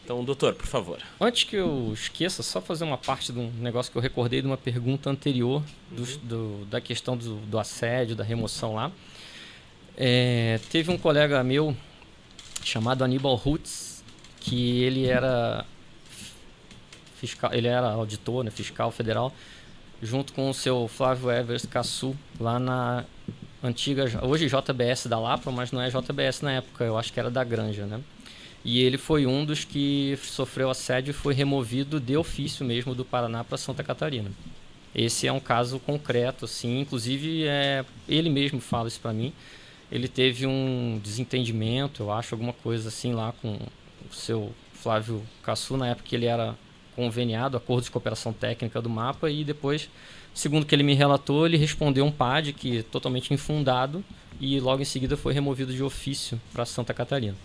Então, doutor, por favor. Antes que eu esqueça, só fazer uma parte de um negócio que eu recordei de uma pergunta anterior da questão do assédio, da remoção lá. Teve um colega meu chamado Aníbal Rutz, que ele era fiscal, ele era auditor, né, fiscal federal, junto com o seu Flávio Evers Cassu, lá na antiga, hoje JBS da Lapa, mas não é JBS na época, eu acho que era da Granja, né? E ele foi um dos que sofreu assédio e foi removido de ofício mesmo do Paraná para Santa Catarina. Esse é um caso concreto, assim, inclusive ele mesmo fala isso para mim. Ele teve um desentendimento, eu acho, alguma coisa assim lá com o seu Flávio Cassu, na época que ele era conveniado, acordo de cooperação técnica do MAPA, e depois, segundo que ele me relatou, ele respondeu um PAD que totalmente infundado e logo em seguida foi removido de ofício para Santa Catarina.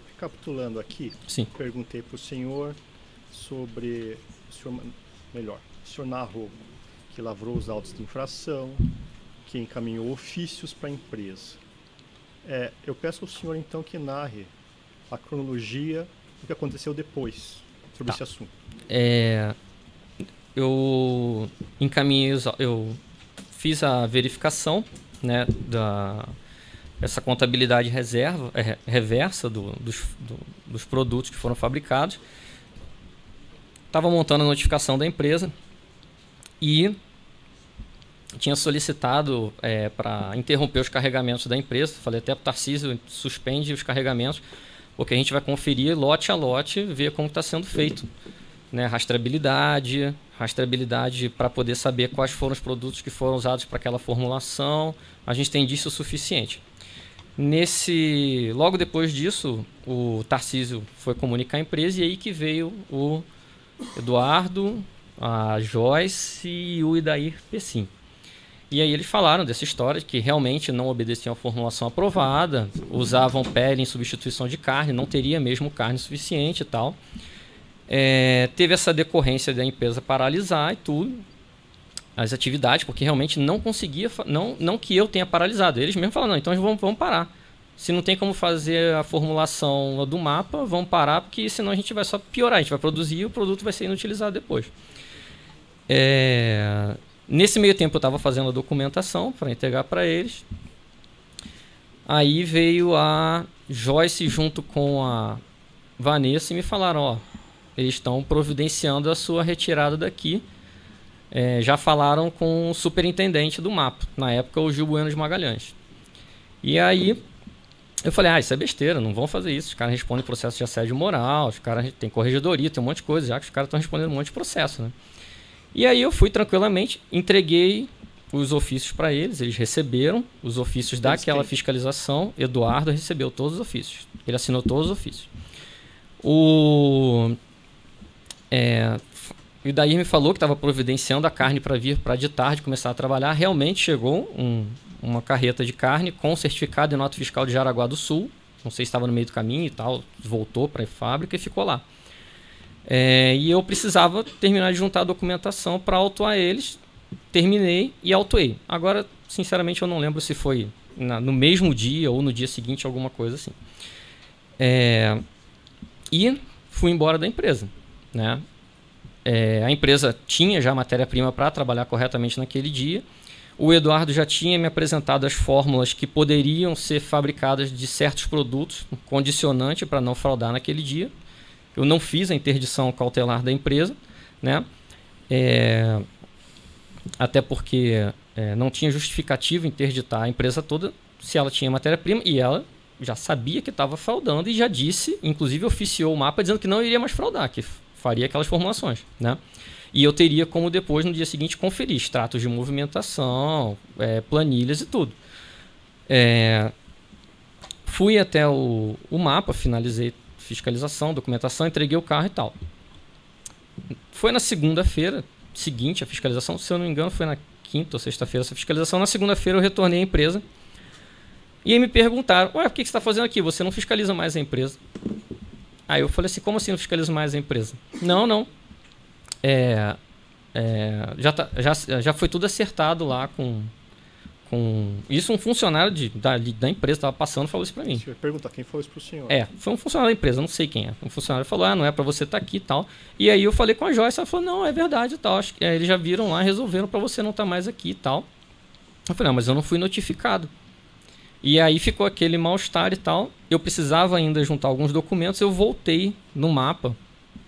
Recapitulando aqui, Sim. Perguntei para o senhor sobre, o senhor narrou que lavrou os autos de infração, que encaminhou ofícios para a empresa. Eu peço ao senhor então que narre a cronologia do que aconteceu depois sobre esse assunto. Eu encaminhei, eu fiz a verificação, né, essa contabilidade reversa dos produtos que foram fabricados. Estava montando a notificação da empresa e tinha solicitado para interromper os carregamentos da empresa. Falei até para o Tarcísio, suspende os carregamentos, porque a gente vai conferir lote a lote, ver como está sendo feito, né? Rastreabilidade para poder saber quais foram os produtos que foram usados para aquela formulação. A gente tem indício suficiente. Logo depois disso, o Tarcísio foi comunicar a empresa, e aí que veio o Eduardo, a Joyce e o Idair Pessim. E aí eles falaram dessa história de que realmente não obedeciam à formulação aprovada, usavam pele em substituição de carne, não teria mesmo carne suficiente e tal. Teve essa decorrência da empresa paralisar e tudo, as atividades, porque realmente não conseguia, não que eu tenha paralisado, eles mesmos falaram, não, então vamos parar. Se não tem como fazer a formulação do mapa, vamos parar, porque senão a gente vai só piorar, a gente vai produzir e o produto vai ser inutilizado depois. Nesse meio tempo eu estava fazendo a documentação para entregar para eles. Aí veio a Joyce junto com a Vanessa e me falaram, eles estão providenciando a sua retirada daqui. Já falaram com o superintendente do mapa, na época o Gil Bueno de Magalhães. E aí eu falei, isso é besteira, não vão fazer isso, os caras respondem processo de assédio moral, os caras têm corregedoria, tem um monte de coisa, já que os caras estão respondendo um monte de processo, né? E aí eu fui tranquilamente, entreguei os ofícios para eles receberam os ofícios daquela fiscalização, Eduardo recebeu todos os ofícios, ele assinou todos os ofícios. E daí me falou que estava providenciando a carne para vir para de tarde começar a trabalhar. Realmente chegou uma carreta de carne com certificado e nota fiscal de Jaraguá do Sul. Não sei se estava no meio do caminho e tal. Voltou para a fábrica e ficou lá. E eu precisava terminar de juntar a documentação para autuar eles. Terminei e autuei. Agora, sinceramente, eu não lembro se foi no mesmo dia ou no dia seguinte, alguma coisa assim. E fui embora da empresa, né? A empresa tinha já matéria-prima para trabalhar corretamente naquele dia. O Eduardo já tinha me apresentado as fórmulas que poderiam ser fabricadas de certos produtos, um condicionante para não fraudar naquele dia. Eu não fiz a interdição cautelar da empresa, né? Até porque não tinha justificativo interditar a empresa toda se ela tinha matéria-prima, e ela já sabia que estava fraudando e já disse, inclusive oficiou o mapa dizendo que não iria mais fraudar, que faria aquelas formulações, né? E eu teria como depois, no dia seguinte, conferir extratos de movimentação, planilhas e tudo. Fui até o mapa, finalizei fiscalização, documentação, entreguei o carro e tal. Foi na segunda-feira seguinte a fiscalização, se eu não me engano foi na quinta ou sexta-feira essa fiscalização. Na segunda-feira eu retornei à empresa e aí me perguntaram, o que você está fazendo aqui? Você não fiscaliza mais a empresa? Aí eu falei assim, como assim não fiscalizo mais a empresa? Não. Já foi tudo acertado lá com com... Isso um funcionário da empresa estava passando e falou isso para mim. Você vai perguntar quem falou isso pro senhor. Foi um funcionário da empresa, não sei quem é. Um funcionário falou, não é para você estar aqui e tal. E aí eu falei com a Joyce, ela falou, não, é verdade e tal. Acho que eles já viram lá, resolveram para você não estar mais aqui e tal. Eu falei, não, mas eu não fui notificado. E aí ficou aquele mal-estar e tal. Eu precisava ainda juntar alguns documentos. Eu voltei no mapa,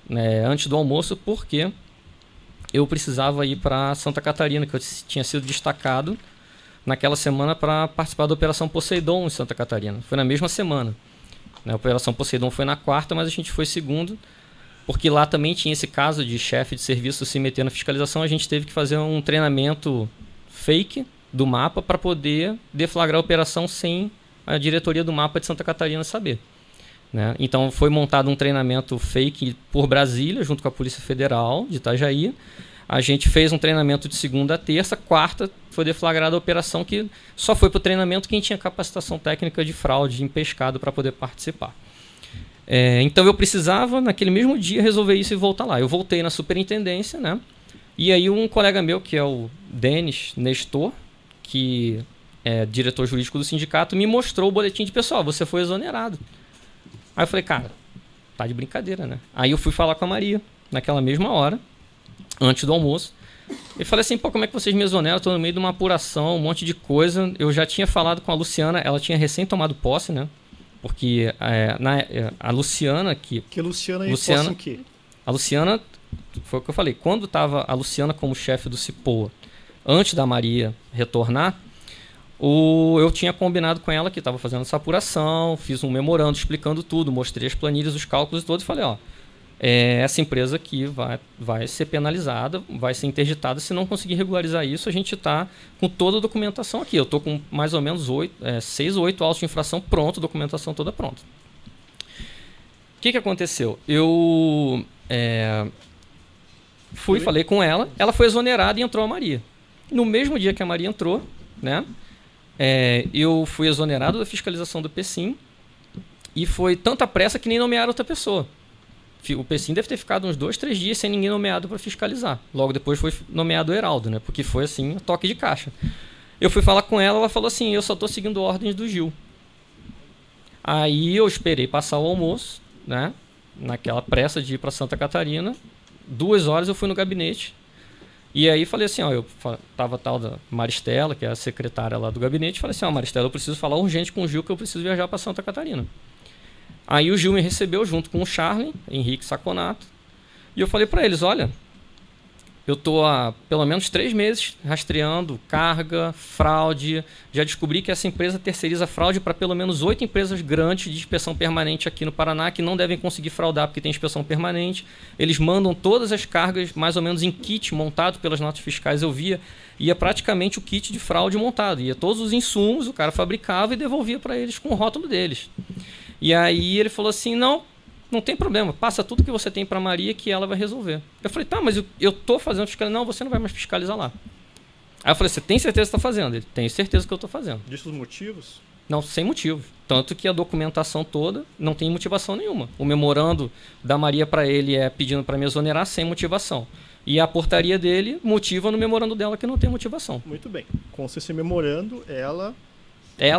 né, antes do almoço, porque eu precisava ir para Santa Catarina, que eu tinha sido destacado naquela semana para participar da Operação Poseidon em Santa Catarina. Foi na mesma semana. A Operação Poseidon foi na quarta, mas a gente foi segundo, porque lá também tinha esse caso de chefe de serviço se meter na fiscalização. A gente teve que fazer um treinamento fake do mapa para poder deflagrar a operação sem a diretoria do mapa de Santa Catarina saber. Né? Então foi montado um treinamento fake por Brasília, junto com a Polícia Federal de Itajaí. A gente fez um treinamento de segunda a terça, quarta foi deflagrada a operação, que só foi para o treinamento quem tinha capacitação técnica de fraude em pescado para poder participar. Então eu precisava, naquele mesmo dia, resolver isso e voltar lá. Eu voltei na superintendência, né? E aí um colega meu, que é o Denis Nestor, que é diretor jurídico do sindicato, me mostrou o boletim de pessoal, você foi exonerado. Aí eu falei, cara, tá de brincadeira, né? Aí eu fui falar com a Maria, naquela mesma hora, antes do almoço, e falei assim, pô, como é que vocês me exoneram? Eu tô no meio de uma apuração, um monte de coisa. Eu já tinha falado com a Luciana, ela tinha recém tomado posse, né? Porque a Luciana que Luciana posse em quê? A Luciana, foi o que eu falei, quando estava a Luciana como chefe do CIPOA, antes da Maria retornar, eu tinha combinado com ela que estava fazendo essa apuração, fiz um memorando explicando tudo, mostrei as planilhas, os cálculos todos e falei, ó, essa empresa aqui vai ser penalizada, vai ser interditada. Se não conseguir regularizar isso, a gente está com toda a documentação aqui. Eu estou com mais ou menos 6 ou 8 autos de infração pronto, documentação toda pronta. O que aconteceu? Eu falei com ela foi exonerada e entrou a Maria. No mesmo dia que a Maria entrou, né, eu fui exonerado da fiscalização do PSIM e foi tanta pressa que nem nomearam outra pessoa. O PSIM deve ter ficado uns 2, 3 dias sem ninguém nomeado para fiscalizar. Logo depois foi nomeado o Heraldo, né? Porque foi assim, toque de caixa. Eu fui falar com ela, ela falou assim, eu só estou seguindo ordens do Gil. Aí eu esperei passar o almoço, né? Naquela pressa de ir para Santa Catarina. 2 horas eu fui no gabinete. E aí falei assim, ó, eu tava tal da Maristela, que é a secretária lá do gabinete, falei assim, ó, Maristela, eu preciso falar urgente com o Gil, que eu preciso viajar para Santa Catarina. Aí o Gil me recebeu junto com o Charlie, Henrique Saconato, e eu falei para eles, olha, eu estou há pelo menos 3 meses rastreando carga, fraude, já descobri que essa empresa terceiriza fraude para pelo menos 8 empresas grandes de inspeção permanente aqui no Paraná, que não devem conseguir fraudar porque tem inspeção permanente. Eles mandam todas as cargas mais ou menos em kit montado pelas notas fiscais, eu via, ia praticamente o kit de fraude montado, ia todos os insumos, o cara fabricava e devolvia para eles com o rótulo deles. E aí ele falou assim, não tem problema, passa tudo que você tem para Maria que ela vai resolver. Eu falei, tá, mas eu tô fazendo fiscalização. Não, você não vai mais fiscalizar lá. Aí eu falei, você tem certeza que está fazendo? Ele, tenho certeza que eu estou fazendo. Diz os motivos? Não, sem motivo. Tanto que a documentação toda não tem motivação nenhuma. O memorando da Maria para ele é pedindo para me exonerar sem motivação. E a portaria dele motiva no memorando dela que não tem motivação. Muito bem. Com esse memorando, ela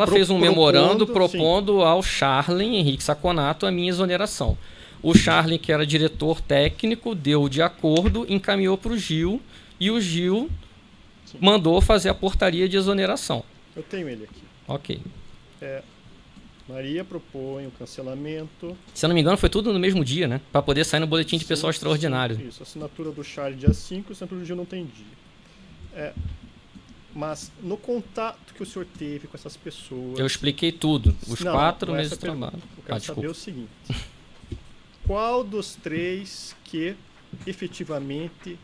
fez um memorando propondo ao Charlie Henrique Saconato a minha exoneração. O Charlie, que era diretor técnico, deu de acordo, encaminhou para o Gil e o Gil mandou fazer a portaria de exoneração. Eu tenho ele aqui. Ok. Maria propõe o cancelamento. Se eu não me engano, foi tudo no mesmo dia, né? Para poder sair no boletim de pessoal extraordinário. Isso, assinatura do Charlie dia 5, assinatura do Gil não tem dia. Mas no contato que o senhor teve com essas pessoas... Eu expliquei tudo, os 4 meses de trabalho. Eu quero saber o seguinte. Qual dos 3 que efetivamente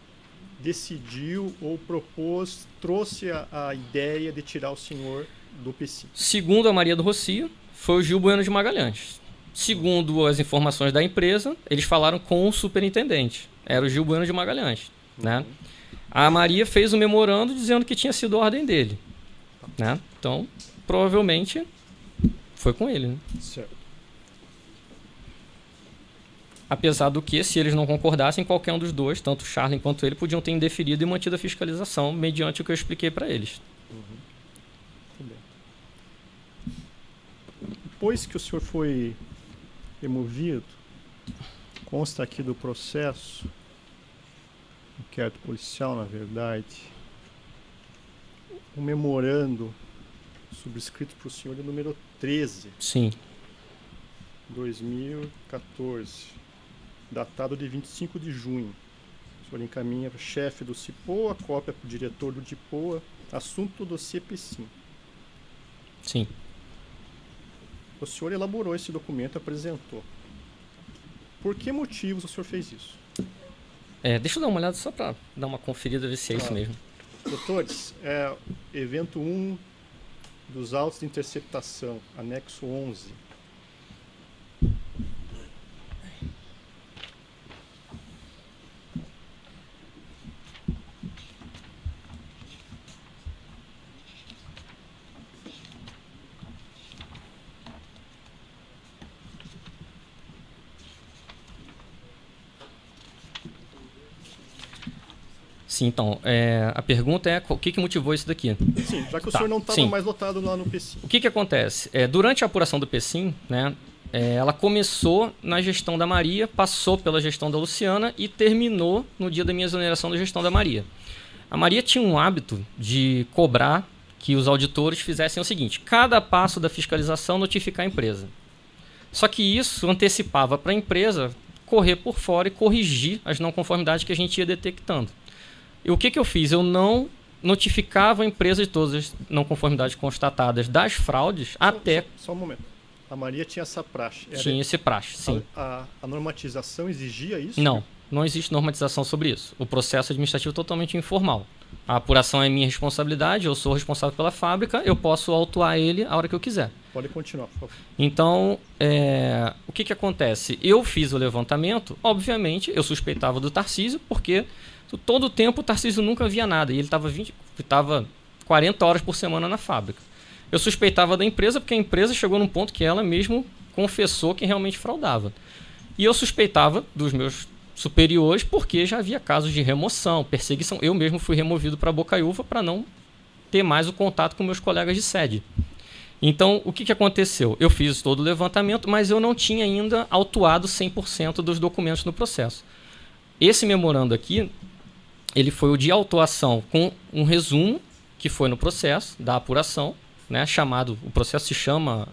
decidiu ou propôs, trouxe a ideia de tirar o senhor do PSIM? Segundo a Maria do Rocio, foi o Gil Bueno de Magalhães. Segundo as informações da empresa, eles falaram com o superintendente. Era o Gil Bueno de Magalhães, né? A Maria fez um memorando dizendo que tinha sido ordem dele, né? Então, provavelmente, foi com ele, né? Certo. Apesar do que, se eles não concordassem, qualquer um dos dois, tanto o Charlie quanto ele, podiam ter indeferido e mantido a fiscalização mediante o que eu expliquei para eles. Depois que o senhor foi removido, consta aqui do processo, inquérito policial, na verdade, um memorando subscrito para o senhor de número 13. Sim. 2014, datado de 25 de junho. O senhor encaminha para o chefe do CIPOA, cópia para o diretor do DIPOA, assunto do CPCim. Sim. O senhor elaborou esse documento e apresentou. Por que motivos o senhor fez isso? Deixa eu dar uma olhada só para dar uma conferida, ver se é isso mesmo. Doutores, evento 1 dos autos de interceptação, anexo 11. Sim, então, a pergunta é o que motivou isso daqui? Sim, já que o senhor não estava mais lotado lá no PSIM. O que acontece? Durante a apuração do PSIM, né, ela começou na gestão da Maria, passou pela gestão da Luciana e terminou no dia da minha exoneração da gestão da Maria. A Maria tinha um hábito de cobrar que os auditores fizessem o seguinte: cada passo da fiscalização notificar a empresa. Só que isso antecipava para a empresa correr por fora e corrigir as não conformidades que a gente ia detectando. E o que eu fiz? Eu não notificava a empresa de todas as não conformidades constatadas das fraudes até... Só um momento. A Maria tinha essa praxe. Tinha esse praxe, sim. A normatização exigia isso? Não, não existe normatização sobre isso. O processo administrativo é totalmente informal. A apuração é minha responsabilidade, eu sou responsável pela fábrica, eu posso autuar ele a hora que eu quiser. Pode continuar, por favor. Então, o que acontece? Eu fiz o levantamento, obviamente, eu suspeitava do Tarcísio, porque todo o tempo o Tarcísio nunca via nada, e ele estava 40 horas por semana na fábrica. Eu suspeitava da empresa, porque a empresa chegou num ponto que ela mesmo confessou que realmente fraudava. E eu suspeitava dos meus superiores, porque já havia casos de remoção, perseguição. Eu mesmo fui removido para Bocaiúva para não ter mais o contato com meus colegas de sede. Então, o que aconteceu? Eu fiz todo o levantamento, mas eu não tinha ainda autuado 100% dos documentos no processo. Esse memorando aqui, ele foi o de autuação com um resumo que foi no processo da apuração, né, o processo se chama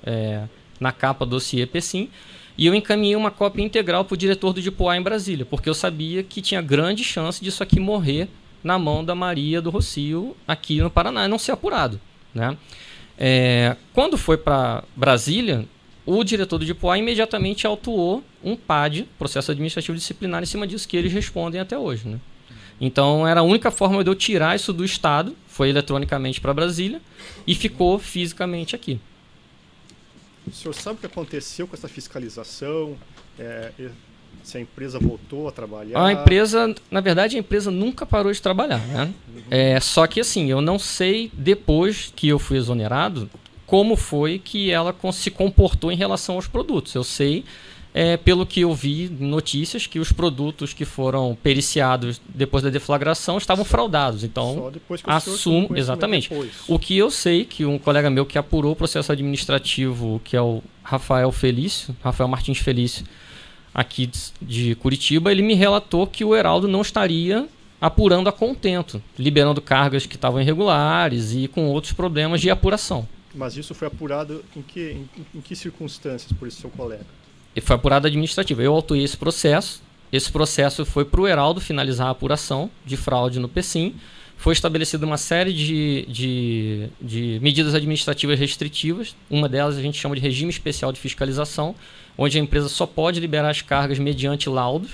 na capa dossiê PSIM, e eu encaminhei uma cópia integral para o diretor do DIPOA em Brasília, porque eu sabia que tinha grande chance disso aqui morrer na mão da Maria do Rocio aqui no Paraná e não ser apurado, né? Quando foi para Brasília, o diretor do DIPOA imediatamente autuou um PAD, processo administrativo disciplinar, em cima disso, que eles respondem até hoje, né? Então, era a única forma de eu tirar isso do Estado, foi eletronicamente para Brasília, e ficou fisicamente aqui. O senhor sabe o que aconteceu com essa fiscalização? Se a empresa voltou a trabalhar? A empresa, na verdade, a empresa nunca parou de trabalhar, né? Só que assim, eu não sei, depois que eu fui exonerado, como foi que ela se comportou em relação aos produtos. Eu sei, pelo que eu vi em notícias, que os produtos que foram periciados depois da deflagração estavam fraudados. Então, só depois que o senhor assumo exatamente. Depois. O que eu sei, que um colega meu que apurou o processo administrativo, que é o Rafael Martins Felício, aqui de Curitiba, ele me relatou que o Heraldo não estaria apurando a contento, liberando cargas que estavam irregulares e com outros problemas de apuração. Mas isso foi apurado em que circunstâncias por esse seu colega? E foi apurado administrativo. Eu autuei esse processo foi para o Heraldo finalizar a apuração de fraude no PSIM. Foi estabelecida uma série de medidas administrativas restritivas. Uma delas a gente chama de regime especial de fiscalização, onde a empresa só pode liberar as cargas mediante laudos.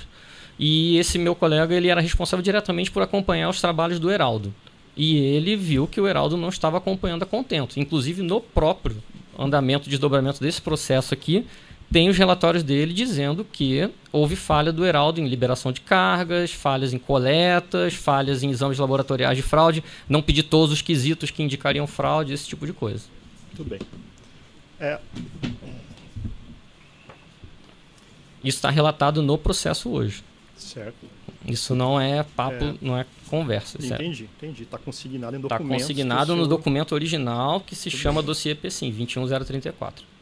E esse meu colega, ele era responsável diretamente por acompanhar os trabalhos do Heraldo. E ele viu que o Heraldo não estava acompanhando a contento. Inclusive, no próprio andamento de desdobramento desse processo aqui, tem os relatórios dele dizendo que houve falha do Heraldo em liberação de cargas, falhas em coletas, falhas em exames laboratoriais de fraude, não pedir todos os quesitos que indicariam fraude, esse tipo de coisa. Muito bem. Isso está relatado no processo hoje. Certo. Isso não é papo, não é conversa. Entendi. Está consignado em documentos. Está consignado no documento original que se chama dossiê PSIM 21034.